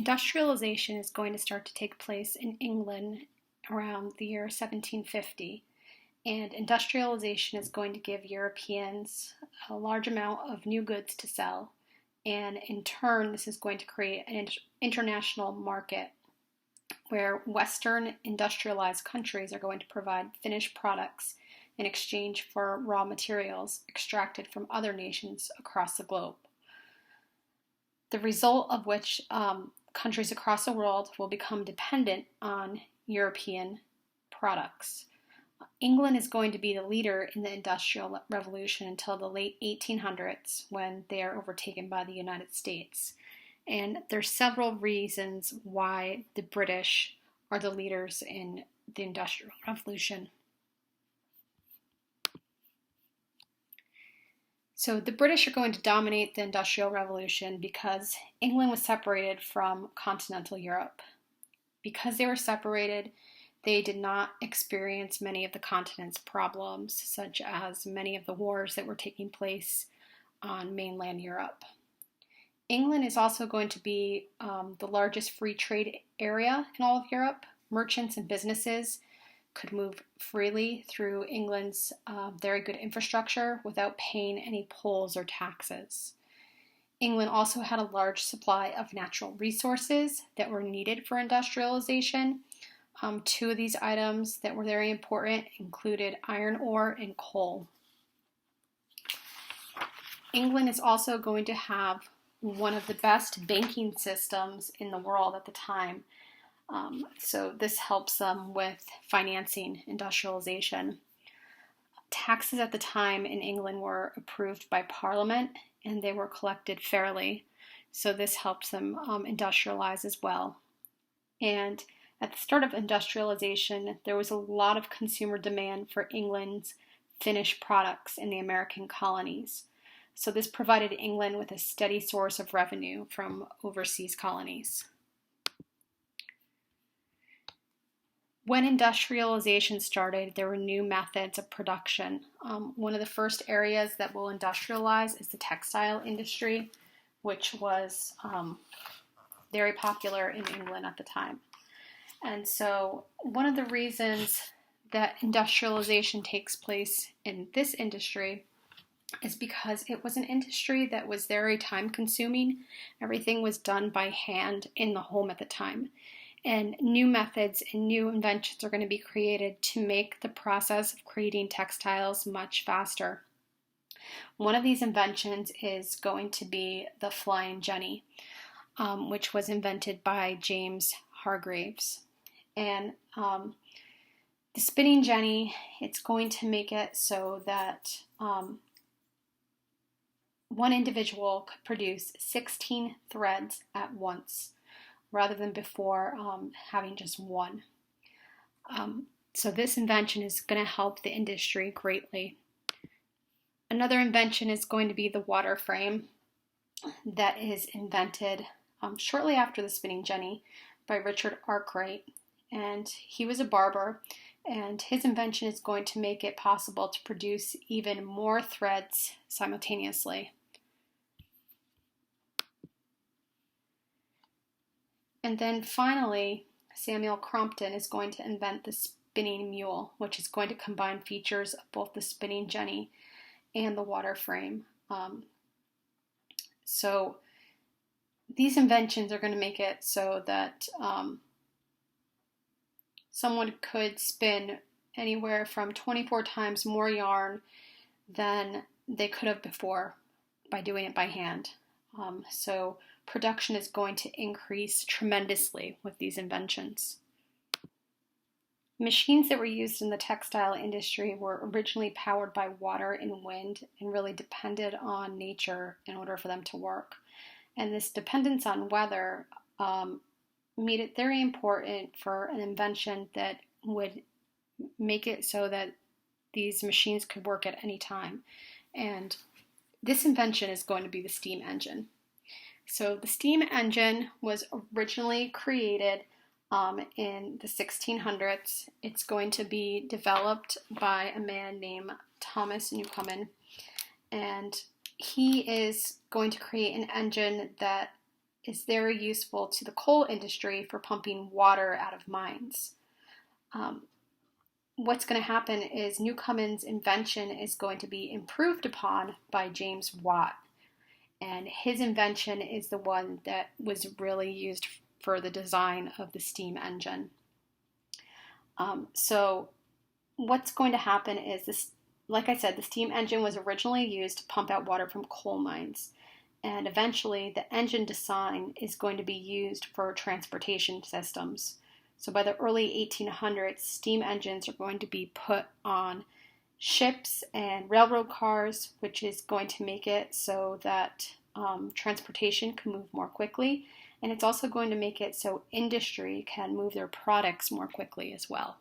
Industrialization is going to start to take place in England around the year 1750, and industrialization is going to give Europeans a large amount of new goods to sell, and in turn, this is going to create an international market where Western industrialized countries are going to provide finished products in exchange for raw materials extracted from other nations across the globe. The result of which countries across the world will become dependent on European products. England is going to be the leader in the Industrial Revolution until the late 1800s when they are overtaken by the United States. And there's several reasons why the British are the leaders in the Industrial Revolution. So the British are going to dominate the Industrial Revolution because England was separated from continental Europe. Because they were separated, they did not experience many of the continent's problems, such as many of the wars that were taking place on mainland Europe. England is also going to be the largest free trade area in all of Europe. Merchants and businesses could move freely through England's very good infrastructure without paying any tolls or taxes. England also had a large supply of natural resources that were needed for industrialization. Two of these items that were very important included iron ore and coal. England is also going to have one of the best banking systems in the world at the time. So this helps them with financing industrialization. Taxes at the time in England were approved by Parliament and they were collected fairly. So this helps them industrialize as well. And at the start of industrialization, there was a lot of consumer demand for England's finished products in the American colonies. So this provided England with a steady source of revenue from overseas colonies. When industrialization started, there were new methods of production. One of the first areas that will industrialize is the textile industry, which was very popular in England at the time. And so one of the reasons that industrialization takes place in this industry is because it was an industry that was very time consuming. Everything was done by hand in the home at the time. And new methods and new inventions are going to be created to make the process of creating textiles much faster. One of these inventions is going to be the Flying Jenny, which was invented by James Hargreaves. And the spinning jenny, it's going to make it so that one individual could produce 16 threads at once, rather than before having just one. So this invention is going to help the industry greatly. Another invention is going to be the water frame that is invented shortly after the spinning jenny by Richard Arkwright. And he was a barber, and his invention is going to make it possible to produce even more threads simultaneously. And then finally, Samuel Crompton is going to invent the spinning mule, which is going to combine features of both the spinning jenny and the water frame. So these inventions are going to make it so that someone could spin anywhere from 24 times more yarn than they could have before by doing it by hand. So production is going to increase tremendously with these inventions. Machines that were used in the textile industry were originally powered by water and wind and really depended on nature in order for them to work. And this dependence on weather made it very important for an invention that would make it so that these machines could work at any time. And this invention is going to be the steam engine. So the steam engine was originally created in the 1600s. It's going to be developed by a man named Thomas Newcomen, and he is going to create an engine that is very useful to the coal industry for pumping water out of mines. What's going to happen is Newcomen's invention is going to be improved upon by James Watt. And his invention is the one that was really used for the design of the steam engine. So what's going to happen is this, like I said, the steam engine was originally used to pump out water from coal mines. And eventually the engine design is going to be used for transportation systems. So by the early 1800s, steam engines are going to be put on ships and railroad cars, which is going to make it so that transportation can move more quickly. And it's also going to make it so industry can move their products more quickly as well.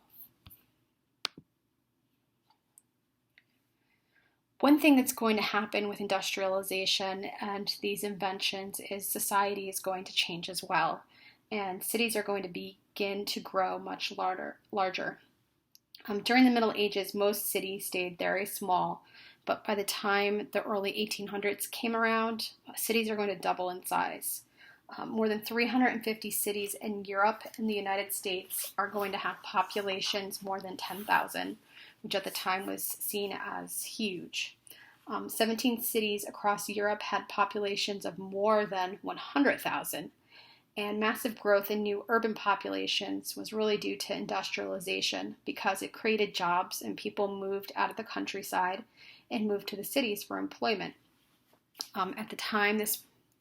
One thing that's going to happen with industrialization and these inventions is society is going to change as well. And cities are going to begin to grow much larger. During the Middle Ages, most cities stayed very small, but by the time the early 1800s came around, cities are going to double in size. More than 350 cities in Europe and the United States are going to have populations more than 10,000, which at the time was seen as huge. 17 cities across Europe had populations of more than 100,000. And massive growth in new urban populations was really due to industrialization because it created jobs and people moved out of the countryside and moved to the cities for employment. At the time,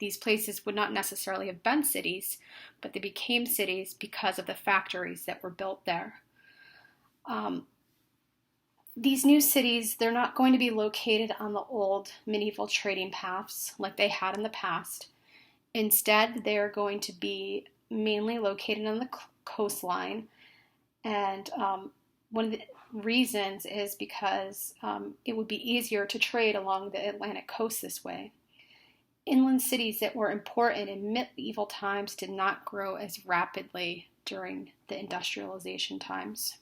these places would not necessarily have been cities, but they became cities because of the factories that were built there. These new cities, they're not going to be located on the old medieval trading paths like they had in the past. Instead, they are going to be mainly located on the coastline, and one of the reasons is because it would be easier to trade along the Atlantic coast this way. Inland cities that were important in medieval times did not grow as rapidly during the industrialization times.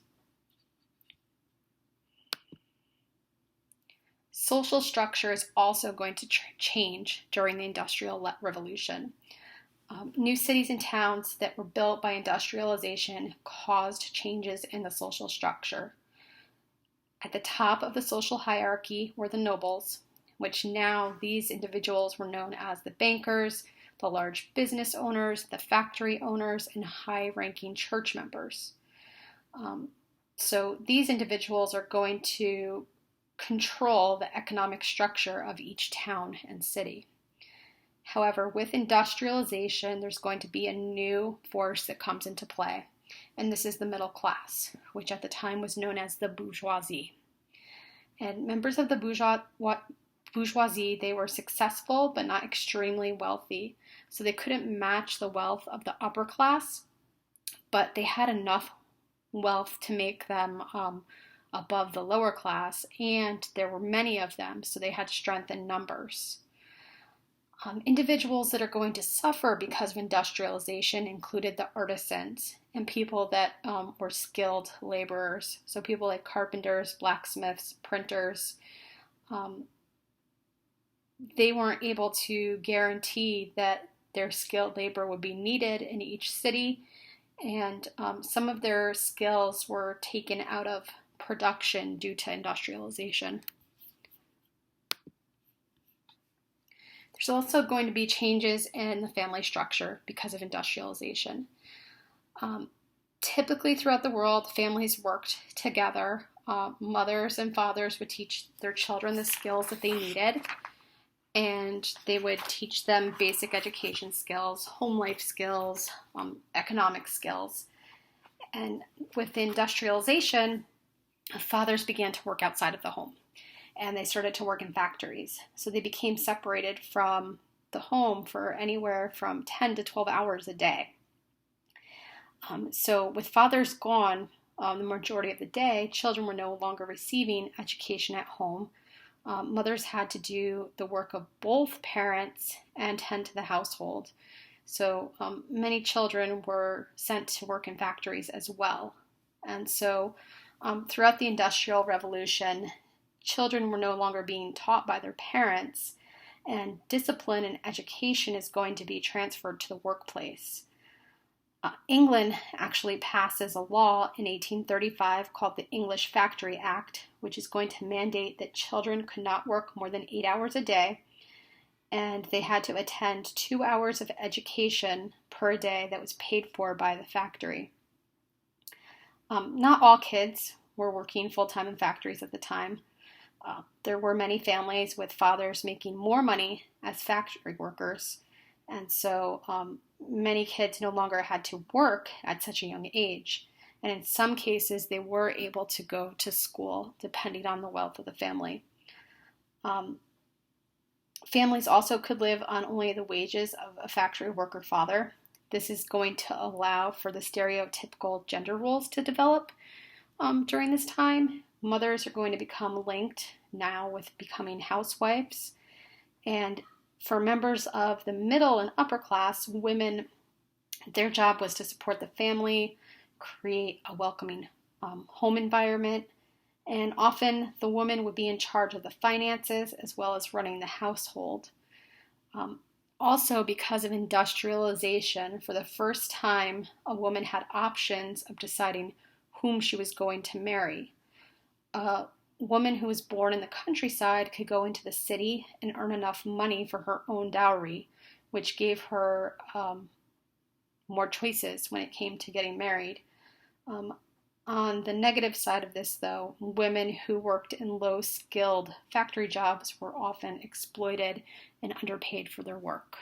Social structure is also going to change during the Industrial Revolution. New cities and towns that were built by industrialization caused changes in the social structure. At the top of the social hierarchy were the nobles, which now these individuals were known as the bankers, the large business owners, the factory owners, and high-ranking church members. So these individuals are going to control the economic structure of each town and city. However, with industrialization, there's going to be a new force that comes into play, and this is the middle class, which at the time was known as the bourgeoisie. And members of the bourgeoisie, they were successful but not extremely wealthy, so they couldn't match the wealth of the upper class, but they had enough wealth to make them above the lower class, and there were many of them, so they had strength in numbers. Individuals that are going to suffer because of industrialization included the artisans and people that were skilled laborers, so people like carpenters, blacksmiths, printers. They weren't able to guarantee that their skilled labor would be needed in each city, and some of their skills were taken out of production due to industrialization. There's also going to be changes in the family structure because of industrialization. Typically throughout the world, families worked together. Mothers and fathers would teach their children the skills that they needed, and they would teach them basic education skills, home life skills, economic skills. And with industrialization, fathers began to work outside of the home, and they started to work in factories. So they became separated from the home for anywhere from 10 to 12 hours a day. So with fathers gone the majority of the day, children were no longer receiving education at home. Mothers had to do the work of both parents and tend to the household. So many children were sent to work in factories as well. And so throughout the Industrial Revolution, children were no longer being taught by their parents, and discipline and education is going to be transferred to the workplace. England actually passes a law in 1835 called the English Factory Act, which is going to mandate that children could not work more than 8 hours a day, and they had to attend 2 hours of education per day that was paid for by the factory. Not all kids were working full-time in factories at the time. There were many families with fathers making more money as factory workers, and so many kids no longer had to work at such a young age. And in some cases, they were able to go to school depending on the wealth of the family. Families also could live on only the wages of a factory worker father. This is going to allow for the stereotypical gender roles to develop during this time. Mothers are going to become linked now with becoming housewives. And for members of the middle and upper class, women, their job was to support the family, create a welcoming home environment, and often the woman would be in charge of the finances as well as running the household. Also, because of industrialization, for the first time, a woman had options of deciding whom she was going to marry. A woman who was born in the countryside could go into the city and earn enough money for her own dowry, which gave her more choices when it came to getting married. On the negative side of this, though, women who worked in low-skilled factory jobs were often exploited and underpaid for their work.